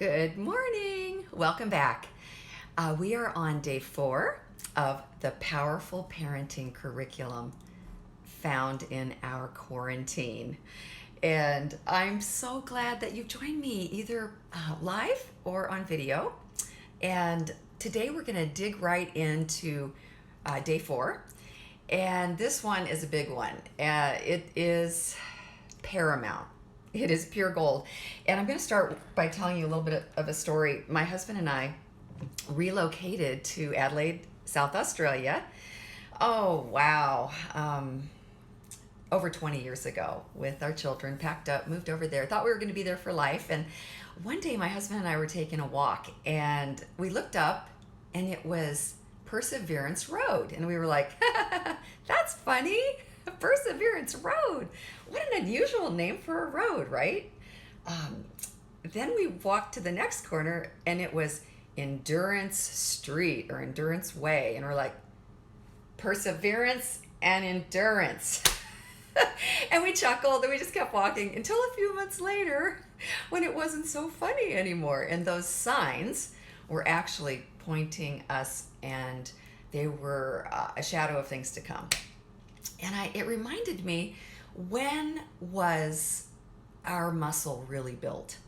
Good morning. Welcome back. We are on day 4 of the powerful parenting curriculum found in our quarantine. And I'm so glad that you've joined me either live or on video. And today we're going to dig right into day 4. And this one is a big one. It is paramount. It is pure gold. And I'm going to start by telling you a little bit of a story. My husband and I relocated to Adelaide, South Australia. Oh, wow. Over 20 years ago with our children, packed up, moved over there, thought we were going to be there for life. And one day my husband and I were taking a walk and we looked up and it was Perseverance Road. And we were like, that's funny. Perseverance Road. What an unusual name for a road, right? Then we walked to the next corner and it was Endurance Street or Endurance Way. And we're like, perseverance and endurance. And we chuckled and we just kept walking until a few months later when it wasn't so funny anymore. And those signs were actually pointing us and they were a shadow of things to come. And it reminded me, when was our muscle really built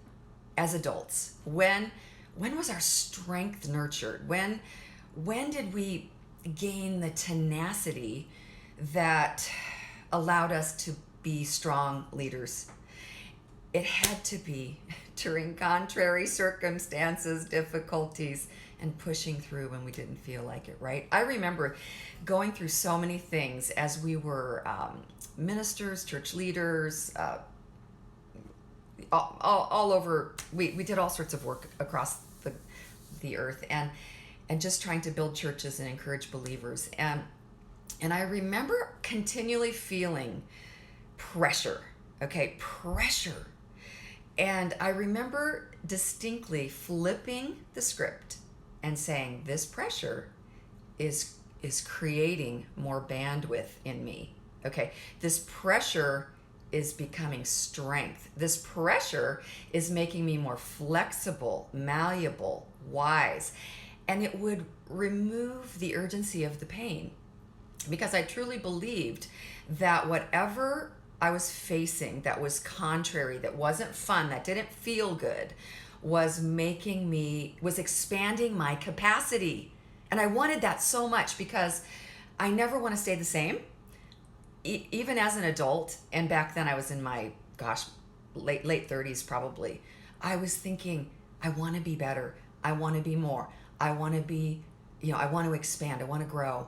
as adults? When was our strength nurtured? When did we gain the tenacity that allowed us to be strong leaders? It had to be during contrary circumstances, difficulties, and pushing through when we didn't feel like it, right? I remember going through so many things as we were ministers, church leaders, all over. We did all sorts of work across the earth and just trying to build churches and encourage believers. And I remember continually feeling pressure, pressure. And I remember distinctly flipping the script and saying, this pressure is creating more bandwidth in me. This pressure is becoming strength. This pressure is making me more flexible, malleable, wise. And it would remove the urgency of the pain. Because I truly believed that whatever I was facing that was contrary, that wasn't fun, that didn't feel good, was expanding my capacity. And I wanted that so much because I never want to stay the same. Even as an adult, and back then I was in my, late 30s probably, I was thinking, I want to be better. I want to be more. I want to be, I want to expand. I want to grow.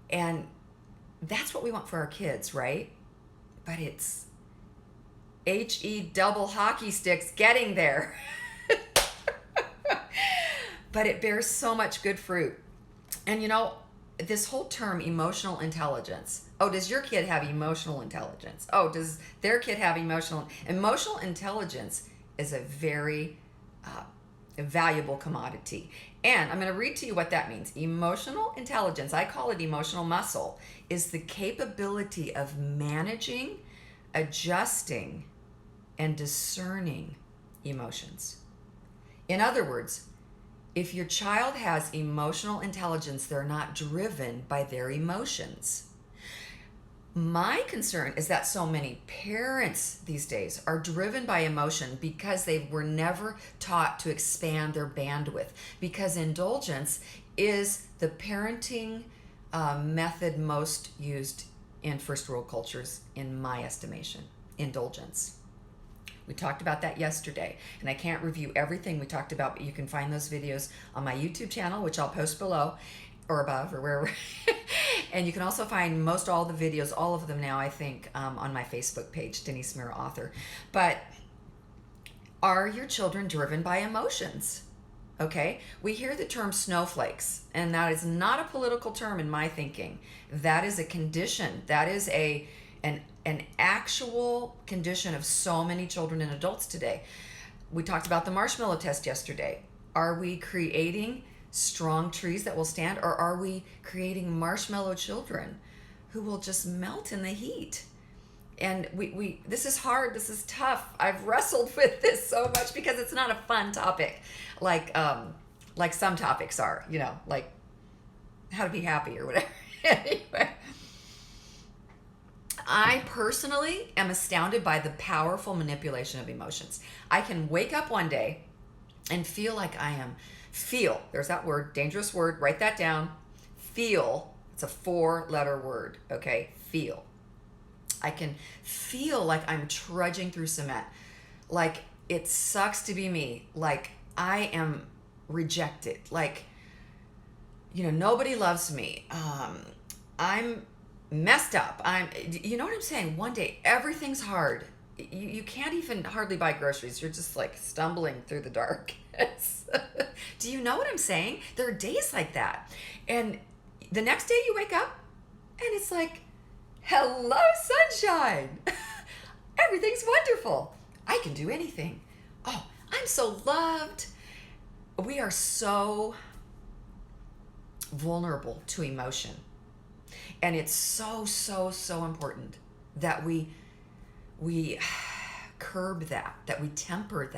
And that's what we want for our kids, right? But it's HE double hockey sticks getting there. But it bears so much good fruit. And this whole term, emotional intelligence. Oh, does your kid have emotional intelligence? Oh, does their kid have emotional intelligence is a very valuable commodity. And I'm going to read to you what that means. Emotional intelligence, I call it emotional muscle, is the capability of managing, adjusting, and discerning emotions. In other words, if your child has emotional intelligence, they're not driven by their emotions. My concern is that so many parents these days are driven by emotion because they were never taught to expand their bandwidth. Because indulgence is the parenting method most used in first world cultures, in my estimation. Indulgence. We talked about that yesterday, and I can't review everything we talked about, but you can find those videos on my YouTube channel, which I'll post below or above or wherever. And you can also find most all the videos, all of them now, I think, on my Facebook page, Denise Mira Author. But are your children driven by emotions? We hear the term snowflakes, and that is not a political term in my thinking. That is a condition. That is an actual condition of so many children and adults today. We talked about the marshmallow test yesterday. Are we creating strong trees that will stand, or are we creating marshmallow children who will just melt in the heat? And we this is hard, this is tough. I've wrestled with this so much because it's not a fun topic like some topics are, you know, like how to be happy or whatever. Anyway, I personally am astounded by the powerful manipulation of emotions. I can wake up one day and feel like there's that word, dangerous word, write that down. Feel, it's a 4-letter word, okay? Feel. I can feel like I'm trudging through cement, like it sucks to be me, like I am rejected, like, you know, nobody loves me. I'm messed up. You know what I'm saying? One day, everything's hard. You can't even hardly buy groceries. You're just like stumbling through the dark. Do you know what I'm saying? There are days like that. And the next day you wake up and it's like, hello, sunshine. Everything's wonderful. I can do anything. Oh, I'm so loved. We are so vulnerable to emotion. And it's so, so, so important that we curb that we temper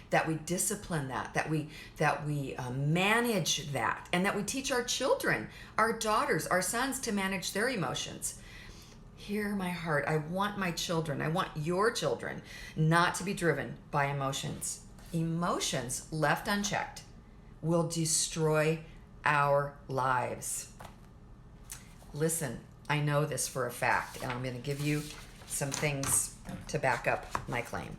that we discipline that we manage that, and that we teach our children, our daughters, our sons to manage their emotions. Hear my heart. I want my children, I want your children not to be driven by emotions. Emotions left unchecked will destroy our lives. Listen, I know this for a fact, and I'm going to give you some things to back up my claim.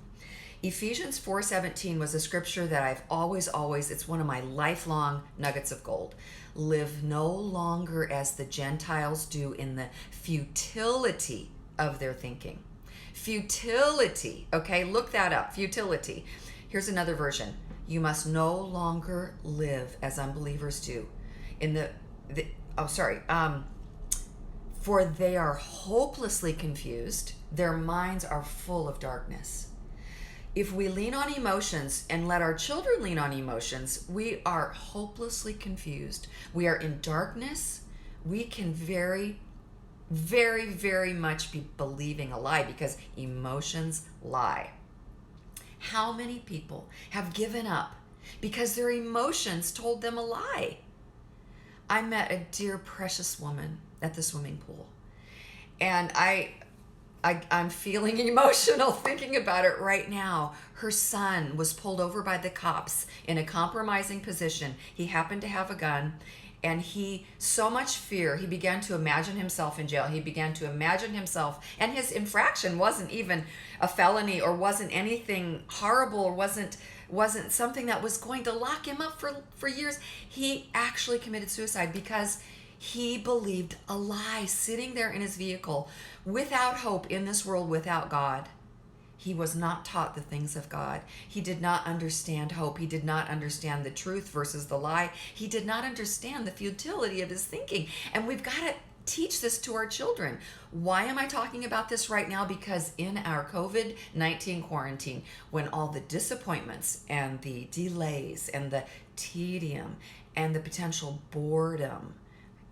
Ephesians 4:17 was a scripture that I've always, it's one of my lifelong nuggets of gold. Live no longer as the Gentiles do in the futility of their thinking. Futility, okay? Look that up, futility. Here's another version. You must no longer live as unbelievers do in for they are hopelessly confused. Their minds are full of darkness. If we lean on emotions and let our children lean on emotions, we are hopelessly confused. We are in darkness. We can very, very, very much be believing a lie, because emotions lie. How many people have given up because their emotions told them a lie? I met a dear, precious woman at the swimming pool, and I'm feeling emotional thinking about it right now. Her son was pulled over by the cops in a compromising position. He happened to have a gun, and so much fear, he began to imagine himself in jail. He began to imagine himself, and his infraction wasn't even a felony, or wasn't anything horrible, or wasn't something that was going to lock him up for years. He actually committed suicide because he believed a lie, sitting there in his vehicle without hope in this world, without God. He was not taught the things of God. He did not understand hope. He did not understand the truth versus the lie. He did not understand the futility of his thinking. And we've got to teach this to our children. Why am I talking about this right now? Because in our COVID-19 quarantine, when all the disappointments and the delays and the tedium and the potential boredom,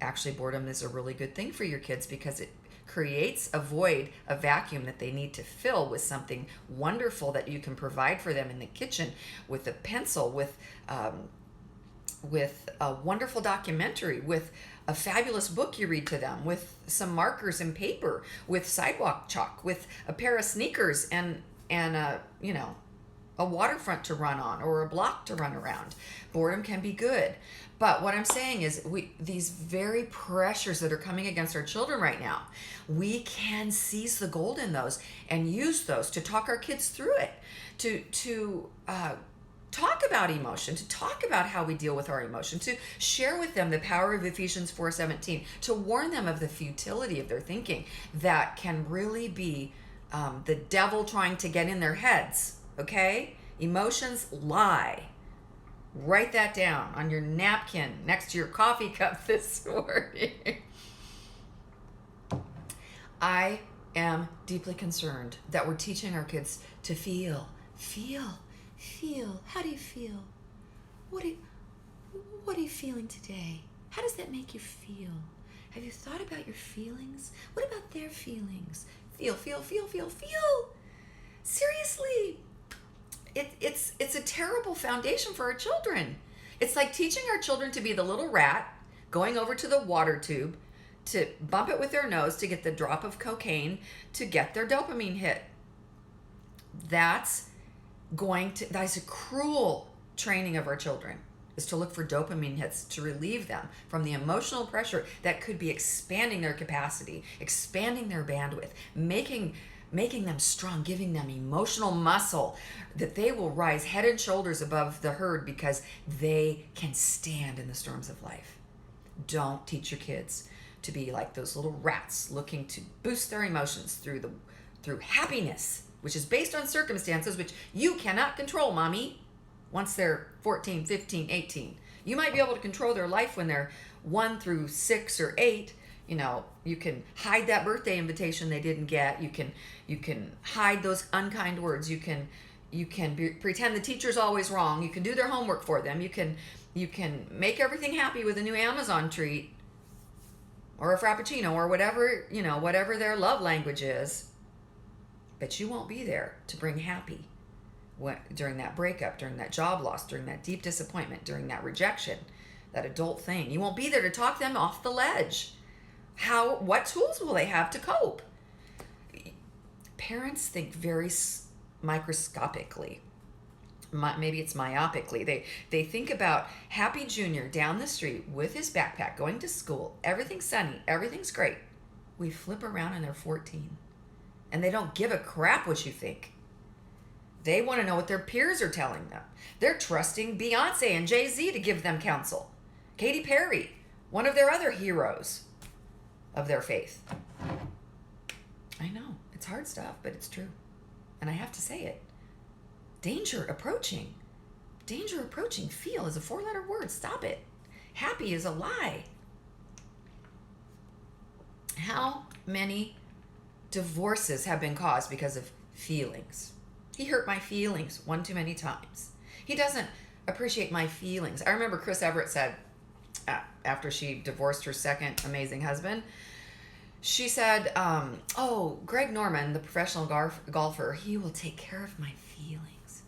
actually boredom is a really good thing for your kids, because it creates a void, a vacuum that they need to fill with something wonderful that you can provide for them in the kitchen, with a pencil, with a wonderful documentary, with a fabulous book you read to them, with some markers and paper, with sidewalk chalk, with a pair of sneakers and a waterfront to run on, or a block to run around. Boredom can be good. But what I'm saying is, these very pressures that are coming against our children right now, we can seize the gold in those and use those to talk our kids through it, to talk about emotion, to talk about how we deal with our emotion, to share with them the power of Ephesians 4:17, to warn them of the futility of their thinking that can really be the devil trying to get in their heads, okay? Emotions lie. Write that down on your napkin next to your coffee cup this morning. I am deeply concerned that we're teaching our kids to feel. How do you feel? What are you feeling today? How does that make you feel? Have you thought about your feelings? What about their feelings? feel. Seriously. It's a terrible foundation for our children. It's like teaching our children to be the little rat going over to the water tube to bump it with their nose to get the drop of cocaine to get their dopamine hit. That's a cruel training of our children, is to look for dopamine hits to relieve them from the emotional pressure that could be expanding their capacity, expanding their bandwidth, making them strong, giving them emotional muscle that they will rise head and shoulders above the herd because they can stand in the storms of life. Don't teach your kids to be like those little rats looking to boost their emotions through happiness, which is based on circumstances which you cannot control, mommy. Once they're 14, 15, 18. You might be able to control their life when they're 1 through 6 or 8. You know, you can hide that birthday invitation they didn't get. You can hide those unkind words. You can pretend the teacher's always wrong. You can do their homework for them. You can make everything happy with a new Amazon treat or a Frappuccino or whatever their love language is. But you won't be there to bring happy during that breakup, during that job loss, during that deep disappointment, during that rejection, that adult thing. You won't be there to talk them off the ledge. What tools will they have to cope? Parents think very microscopically. Maybe it's myopically. They think about Happy Junior down the street with his backpack going to school. Everything's sunny. Everything's great. We flip around and they're 14. And they don't give a crap what you think. They want to know what their peers are telling them. They're trusting Beyonce and Jay-Z to give them counsel. Katy Perry, one of their other heroes of their faith. I know, it's hard stuff, but it's true. And I have to say it. Danger approaching. Danger approaching. Feel is a 4-letter word. Stop it. Happy is a lie. How many divorces have been caused because of feelings? He hurt my feelings one too many times. He doesn't appreciate my feelings. I remember Chris Everett said, after she divorced her second amazing husband, she said, Greg Norman, the professional golfer, he will take care of my feelings.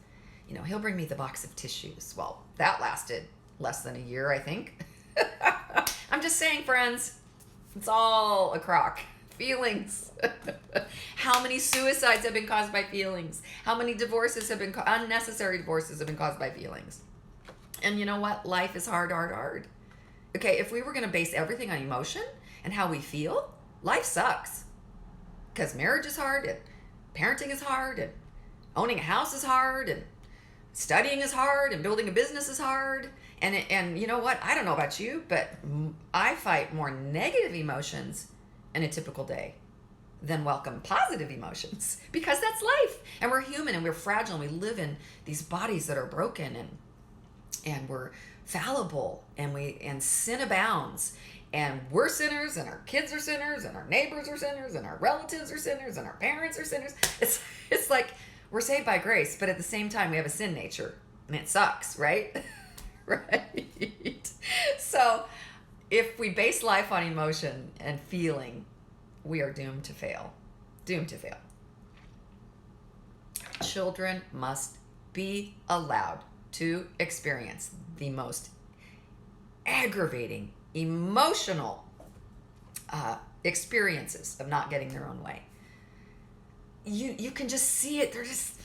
You know, he'll bring me the box of tissues. Well, that lasted less than a year, I think. I'm just saying, friends, it's all a crock. Feelings. How many suicides have been caused by feelings? How many divorces have been unnecessary divorces have been caused by feelings? And you know what? Life is hard. Okay, if we were going to base everything on emotion and how we feel, life sucks. Because marriage is hard, and parenting is hard, and owning a house is hard, and studying is hard, and building a business is hard. And you know what? I don't know about you, but I fight more negative emotions in a typical day than welcome positive emotions, because that's life, and we're human, and we're fragile, and we live in these bodies that are broken, and we're fallible, and sin abounds, and we're sinners, and our kids are sinners, and our neighbors are sinners, and our relatives are sinners, and our parents are sinners. It's like we're saved by grace, but at the same time we have a sin nature, and it sucks, right? Right. So if we base life on emotion and feeling, we are doomed to fail. Doomed to fail. Children must be allowed to experience the most aggravating, emotional experiences of not getting their own way. You can just see it. They're just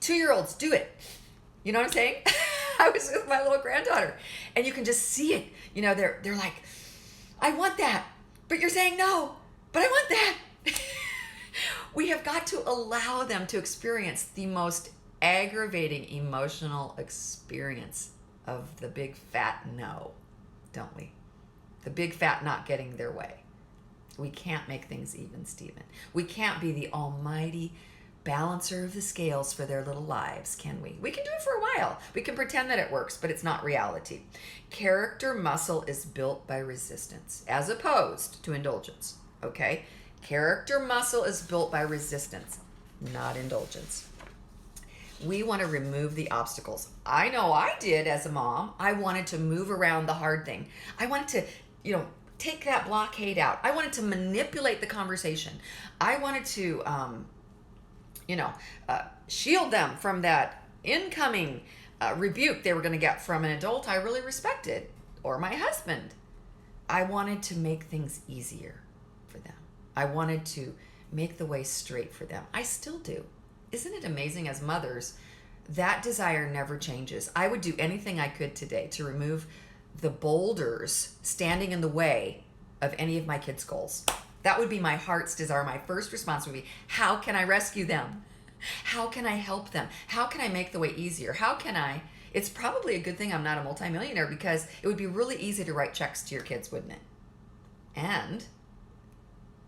2-year-olds. Do it. You know what I'm saying? I was with my little granddaughter, and you can just see it. You know, they're like, I want that, but you're saying no, but I want that. We have got to allow them to experience the most aggravating emotional experience of the big fat no, don't we? The big fat not getting their way. We can't make things even, Stephen. We can't be the almighty balancer of the scales for their little lives, can we? We can do it for a while. We can pretend that it works, but it's not reality. Character muscle is built by resistance as opposed to indulgence, okay? Character muscle is built by resistance, not indulgence. We want to remove the obstacles. I know I did as a mom. I wanted to move around the hard thing. I wanted to, take that blockade out. I wanted to manipulate the conversation. I wanted to, shield them from that incoming rebuke they were going to get from an adult I really respected or my husband. I wanted to make things easier for them. I wanted to make the way straight for them. I still do. Isn't it amazing as mothers, that desire never changes. I would do anything I could today to remove the boulders standing in the way of any of my kids' goals. That would be my heart's desire. My first response would be, how can I rescue them? How can I help them? How can I make the way easier? How can I? It's probably a good thing I'm not a multimillionaire, because it would be really easy to write checks to your kids, wouldn't it? And,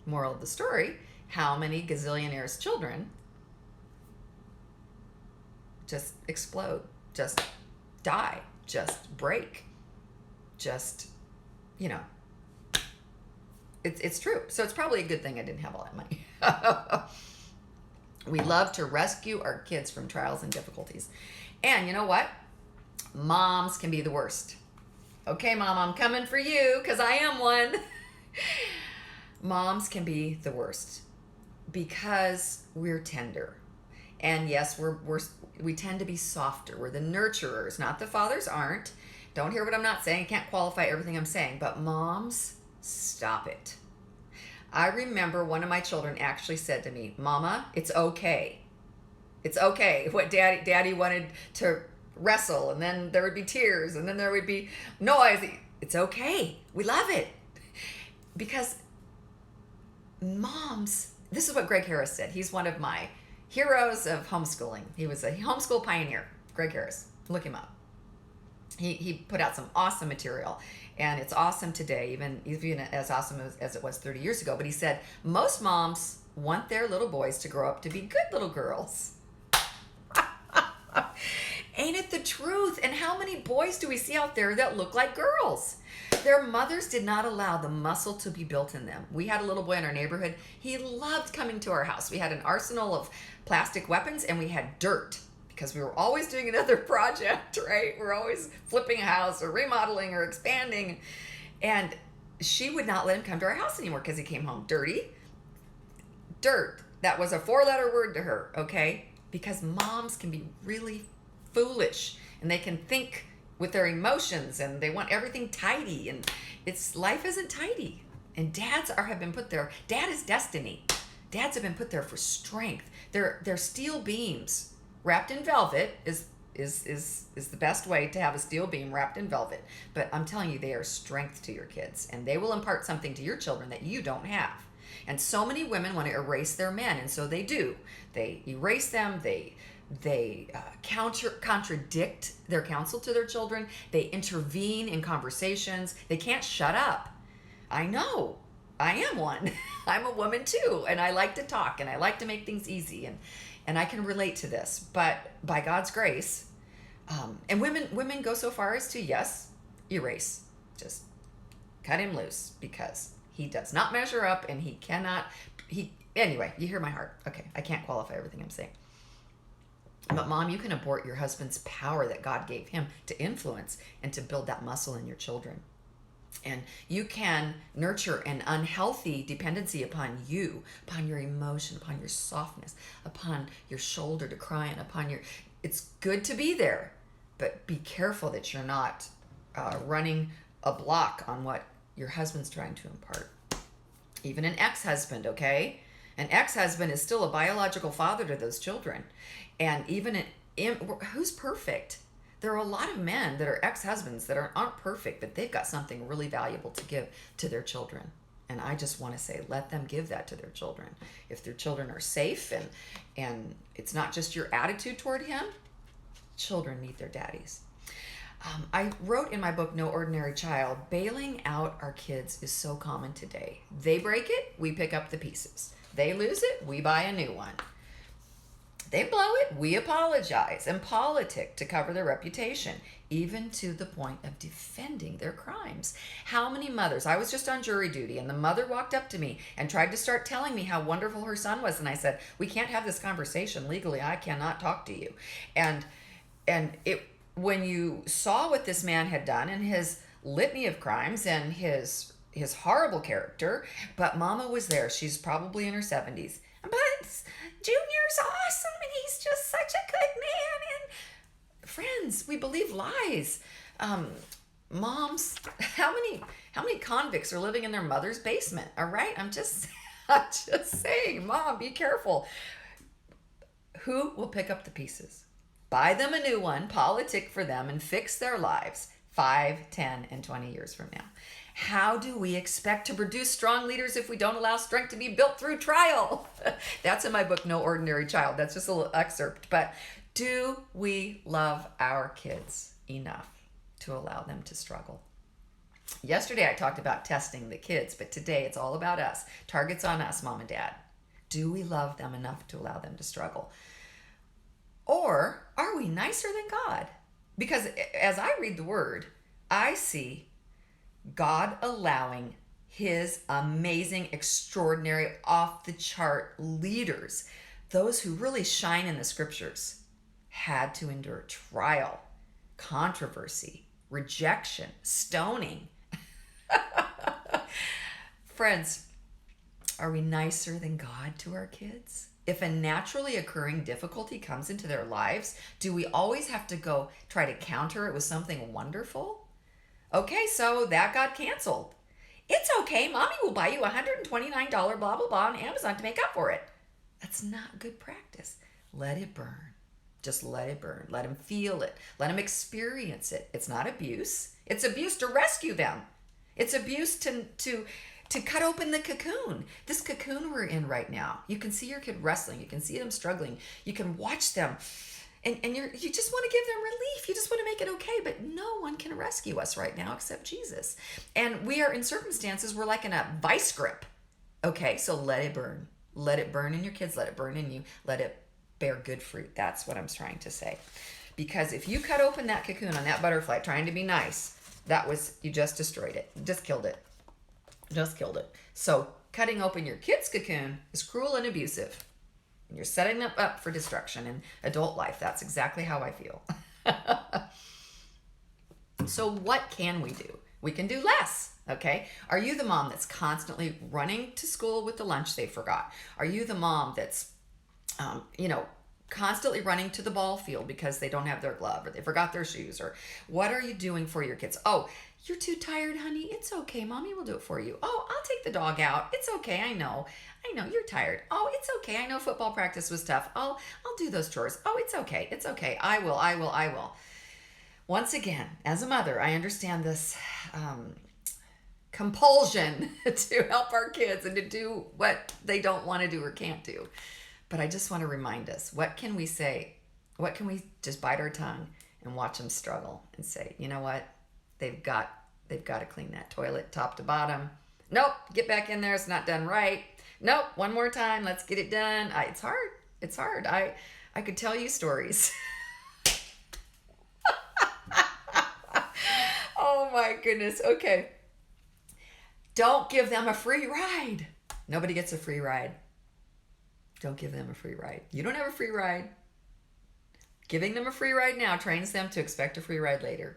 moral of the story, how many gazillionaires' children just explode, just die, just break, just, it's true. So it's probably a good thing I didn't have all that money. We love to rescue our kids from trials and difficulties. And you know what? Moms can be the worst. Okay, Mom, I'm coming for you because I am one. Moms can be the worst because we're tender. And yes, we tend to be softer. We're the nurturers, not the fathers aren't. Don't hear what I'm not saying. I can't qualify everything I'm saying. But moms, stop it. I remember one of my children actually said to me, Mama, it's okay. It's okay. What daddy wanted to wrestle, and then there would be tears, and then there would be noise. It's okay. We love it. Because moms, this is what Greg Harris said. He's one of my heroes of homeschooling. He was a homeschool pioneer. Greg Harris. Look him up. He put out some awesome material, and it's awesome today, even as awesome as it was 30 years ago. But he said, most moms want their little boys to grow up to be good little girls. Ain't it the truth? And how many boys do we see out there that look like girls? Their mothers did not allow the muscle to be built in them. We had a little boy in our neighborhood. He loved coming to our house. We had an arsenal of plastic weapons, and we had dirt, because we were always doing another project, right? We're always flipping a house or remodeling or expanding. And she would not let him come to our house anymore because he came home dirty. Dirt. That was a 4-letter word to her, okay? Because moms can be really foolish, and they can think with their emotions, and they want everything tidy, and life isn't tidy. And dads have been put there. Dad is destiny. Dads have been put there for strength. They're steel beams wrapped in velvet is the best way to have a steel beam wrapped in velvet. But I'm telling you, they are strength to your kids, and they will impart something to your children that you don't have. And so many women want to erase their men, and so they do. They erase them. They contradict their counsel to their children. They intervene in conversations. They can't shut up. I know. I am one. I'm a woman too, and I like to talk, and I like to make things easy, and I can relate to this. But by God's grace, and women go so far as to, yes, erase. Just cut him loose, because he does not measure up, and anyway, you hear my heart. Okay, I can't qualify everything I'm saying. But Mom, you can abort your husband's power that God gave him to influence and to build that muscle in your children. And you can nurture an unhealthy dependency upon you, upon your emotion, upon your softness, upon your shoulder to cry on, it's good to be there, but be careful that you're not running a block on what your husband's trying to impart. Even an ex-husband, okay? An ex-husband is still a biological father to those children. And even who's perfect? There are a lot of men that are ex-husbands that aren't perfect, but they've got something really valuable to give to their children. And I just want to say, let them give that to their children. If their children are safe and it's not just your attitude toward him, children need their daddies. I wrote in my book, No Ordinary Child, bailing out our kids is so common today. They break it, we pick up the pieces. They lose it, we buy a new one. They blow it, we apologize and politic to cover their reputation, even to the point of defending their crimes. How many mothers, I was just on jury duty, and the mother walked up to me and tried to start telling me how wonderful her son was, and I said, we can't have this conversation legally, I cannot talk to you. And when you saw what this man had done and his litany of crimes and his his horrible character, but Mama was there. She's probably in her 70s. But Junior's awesome, and he's just such a good man. And friends, we believe lies. Moms, how many convicts are living in their mother's basement? All right, I'm just saying, Mom, be careful. Who will pick up the pieces? Buy them a new one, politic for them, and fix their lives 5, 10, and 20 years from now. How do we expect to produce strong leaders if we don't allow strength to be built through trial? That's in my book, No Ordinary Child. That's just a little excerpt. But do we love our kids enough to allow them to struggle? Yesterday I talked about testing the kids, but today it's all about us. Target's on us, Mom and Dad. Do we love them enough to allow them to struggle? Or are we nicer than God? Because as I read the word, I see God allowing his amazing, extraordinary, off-the-chart leaders, those who really shine in the scriptures, had to endure trial, controversy, rejection, stoning. Friends, are we nicer than God to our kids? If a naturally occurring difficulty comes into their lives, do we always have to go try to counter it with something wonderful? Okay, so that got canceled. It's okay, Mommy will buy you $129 blah, blah, blah on Amazon to make up for it. That's not good practice. Let it burn. Just let it burn. Let them feel it. Let them experience it. It's not abuse. It's abuse to rescue them. It's abuse to cut open the cocoon. This cocoon we're in right now. You can see your kid wrestling. You can see them struggling. You can watch them. And you just want to give them relief. You just want to make it okay. But no one can rescue us right now except Jesus. And we are in circumstances, we're like in a vice grip. Okay, so let it burn. Let it burn in your kids. Let it burn in you. Let it bear good fruit. That's what I'm trying to say. Because if you cut open that cocoon on that butterfly trying to be nice, you just destroyed it. Just killed it. Just killed it. So cutting open your kid's cocoon is cruel and abusive. And you're setting them up for destruction in adult life. That's exactly how I feel. So what can we do? We can do less, okay? Are you the mom that's constantly running to school with the lunch they forgot? Are you the mom that's, constantly running to the ball field because they don't have their glove or they forgot their shoes? Or what are you doing for your kids? Oh, you're too tired, honey. It's okay. Mommy will do it for you. Oh, I'll take the dog out. It's okay. I know you're tired. Oh, it's okay. I know football practice was tough. I'll do those chores. Oh, it's okay. It's okay. I will. Once again, as a mother, I understand this compulsion to help our kids and to do what they don't want to do or can't do. But I just want to remind us, what can we say? What can we just bite our tongue and watch them struggle and say, you know what? They've got to clean that toilet top to bottom. Nope, get back in there. It's not done right. Nope, one more time. Let's get it done. It's hard. It's hard. I could tell you stories. Oh my goodness. Okay. Don't give them a free ride. Nobody gets a free ride. Don't give them a free ride. You don't have a free ride. Giving them a free ride now trains them to expect a free ride later.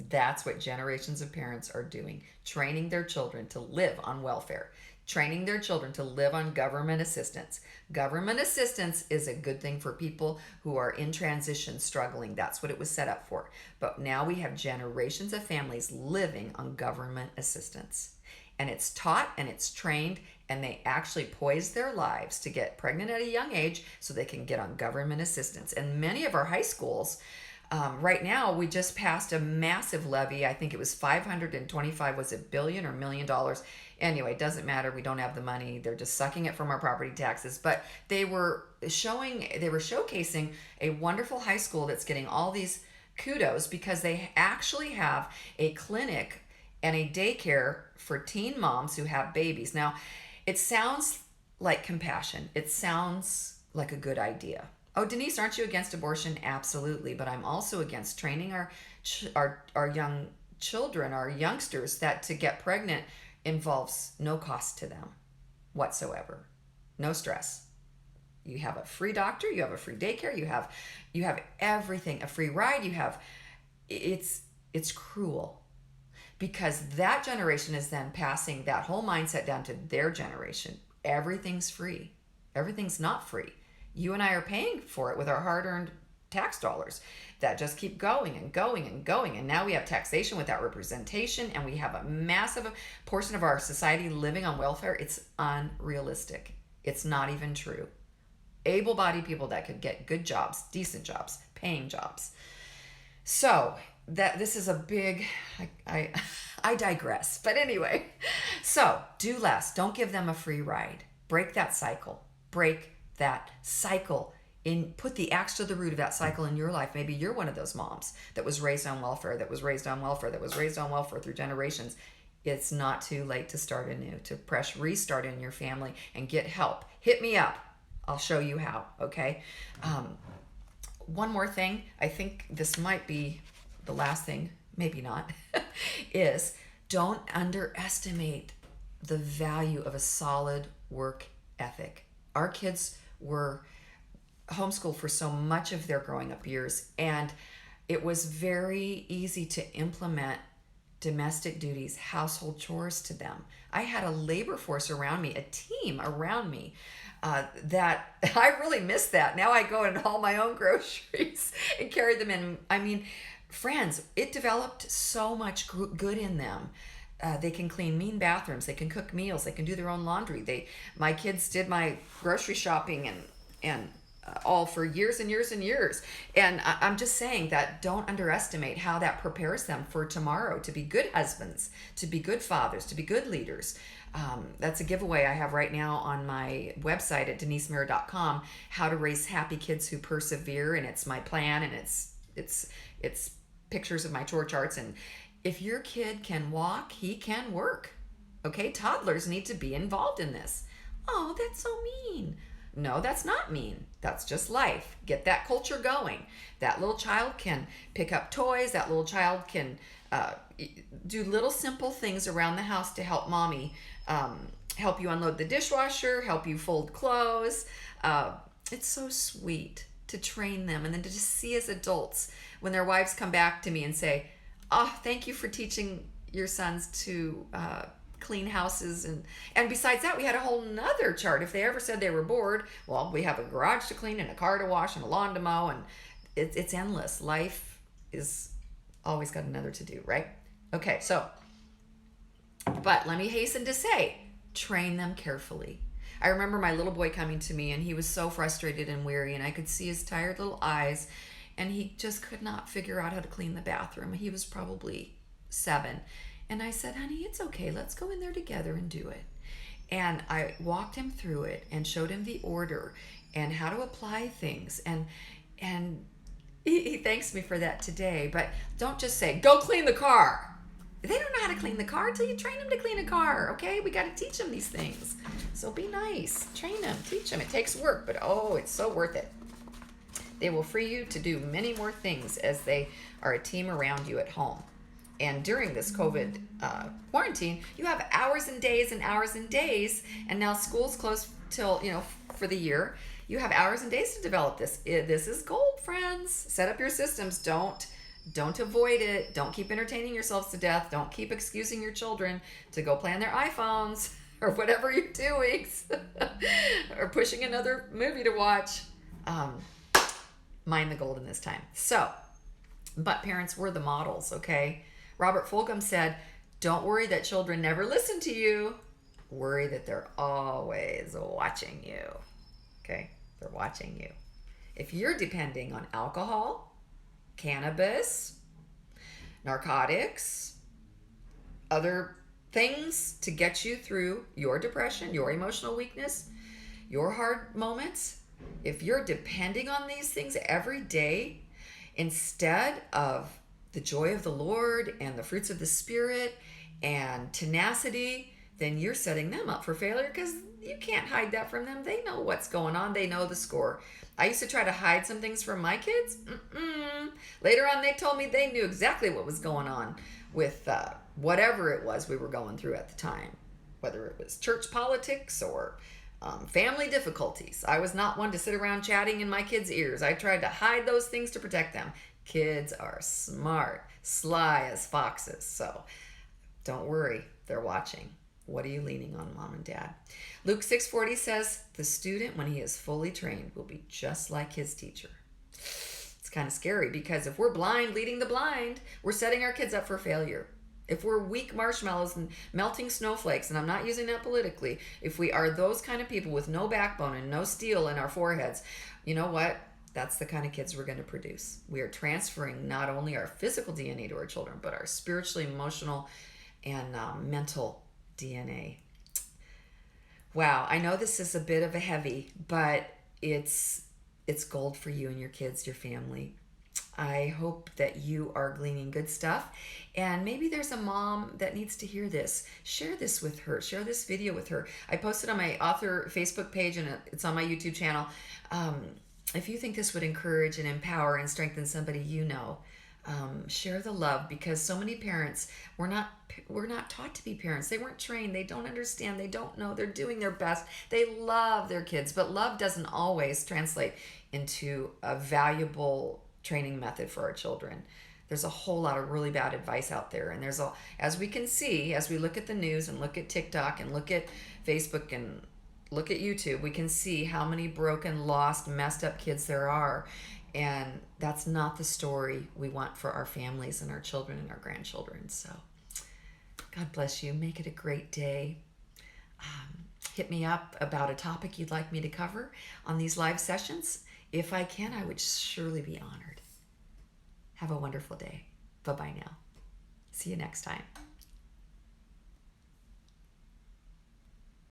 That's what generations of parents are doing, training their children to live on welfare, training their children to live on government assistance. Government assistance is a good thing for people who are in transition, struggling. That's what it was set up for. But now we have generations of families living on government assistance. And it's taught and it's trained, and they actually poise their lives to get pregnant at a young age so they can get on government assistance. And many of our high schools, right now, we just passed a massive levy. I think it was 525, was it billion or $1 million? Anyway, it doesn't matter. We don't have the money. They're just sucking it from our property taxes. But they were showcasing a wonderful high school that's getting all these kudos because they actually have a clinic and a daycare for teen moms who have babies. Now, it sounds like compassion. It sounds like a good idea. Oh, Denise, aren't you against abortion? Absolutely. But I'm also against training our young children, our youngsters, that to get pregnant involves no cost to them whatsoever. No stress. You have a free doctor, you have a free daycare, you have everything, a free ride, it's cruel. because that generation is then passing that whole mindset down to their generation. Everything's free. Everything's not free. You and I are paying for it with our hard-earned tax dollars that just keep going and going and going. And now we have taxation without representation, and we have a massive portion of our society living on welfare. It's unrealistic. It's not even true. Able-bodied people that could get good jobs, decent jobs, paying jobs. So that this is a big, I digress. But anyway, so do less. Don't give them a free ride. Break that cycle. Break that cycle. Put the axe to the root of that cycle in your life. Maybe you're one of those moms that was raised on welfare, that was raised on welfare through generations. It's not too late to start anew, to press restart in your family and get help. Hit me up. I'll show you how, okay? One more thing, I think this might be the last thing, maybe not, is don't underestimate the value of a solid work ethic. Our kids were homeschooled for so much of their growing up years, and it was very easy to implement domestic duties, household chores to them. I had a labor force around me, a team around me, that I really miss that. Now I go and haul my own groceries and carry them in. I mean, friends, it developed so much good in them. They can clean mean bathrooms. They can cook meals. They can do their own laundry. My kids did my grocery shopping and all for years and years and years. And I'm just saying that don't underestimate how that prepares them for tomorrow to be good husbands, to be good fathers, to be good leaders. That's a giveaway I have right now on my website at denisemira.com, how to raise happy kids who persevere. And it's my plan, and it's pictures of my chore charts. And if your kid can walk, he can work. Okay, toddlers need to be involved in this. Oh, that's so mean. No, that's not mean. That's just life. Get that culture going. That little child can pick up toys. That little child can do little simple things around the house to help mommy, help you unload the dishwasher, help you fold clothes. It's so sweet to train them, and then to just see as adults when their wives come back to me and say, oh, thank you for teaching your sons to clean houses. And besides that, we had a whole nother chart. If they ever said they were bored, well, we have a garage to clean and a car to wash and a lawn to mow, and it's endless. Life is always got another to do, right? Okay, so, but let me hasten to say, train them carefully. I remember my little boy coming to me, and he was so frustrated and weary, and I could see his tired little eyes, and he just could not figure out how to clean the bathroom. He was probably 7. And I said, honey, it's okay. Let's go in there together and do it. And I walked him through it and showed him the order and how to apply things. And he thanks me for that today. But don't just say, go clean the car. They don't know how to clean the car until you train them to clean a car, okay? We got to teach them these things. So be nice. Train them. Teach them. It takes work, but oh, it's so worth it. They will free you to do many more things as they are a team around you at home. And during this COVID quarantine, you have hours and days and hours and days, and now school's closed till, for the year. You have hours and days to develop this. This is gold, friends. Set up your systems. Don't avoid it. Don't keep entertaining yourselves to death. Don't keep excusing your children to go play on their iPhones or whatever you're doing, or pushing another movie to watch. Mind the golden this time. So, but parents, we're the models, okay? Robert Fulghum said, don't worry that children never listen to you. Worry that they're always watching you. Okay? They're watching you. If you're depending on alcohol, cannabis, narcotics, other things to get you through your depression, your emotional weakness, your hard moments, if you're depending on these things every day instead of the joy of the Lord and the fruits of the Spirit and tenacity, then you're setting them up for failure, because you can't hide that from them. They know what's going on. They know the score. I used to try to hide some things from my kids. Later on, they told me they knew exactly what was going on with whatever it was we were going through at the time, whether it was church politics or family difficulties. I was not one to sit around chatting in my kids' ears. I tried to hide those things to protect them. Kids are smart, sly as foxes. So Don't worry, they're watching. What are you leaning on, mom and dad? Luke 6:40 says, the student, when he is fully trained, will be just like his teacher. It's kind of scary because if we're blind leading the blind, we're setting our kids up for failure. If we're weak marshmallows and melting snowflakes, and I'm not using that politically, if we are those kind of people with no backbone and no steel in our foreheads, you know what? That's the kind of kids we're going to produce. We are transferring not only our physical DNA to our children, but our spiritually, emotional, and mental DNA. Wow, I know this is a bit of a heavy, but it's gold for you and your kids, your family. I hope that you are gleaning good stuff, and maybe there's a mom that needs to hear this. Share this with her. Share this video with her. I posted on my author Facebook page, and it's on my YouTube channel. If you think this would encourage and empower and strengthen somebody you know, share the love, because so many parents, we're not taught to be parents. They weren't trained. They don't understand. They don't know. They're doing their best. They love their kids, but love doesn't always translate into a valuable training method for our children. There's a whole lot of really bad advice out there, and as we can see, as we look at the news and look at TikTok and look at Facebook and look at YouTube, we can see how many broken, lost, messed up kids there are. And that's not the story we want for our families and our children and our grandchildren. So God bless you. Make it a great day. Hit me up about a topic you'd like me to cover on these live sessions. If I can, I would surely be honored. Have a wonderful day. Bye-bye now. See you next time.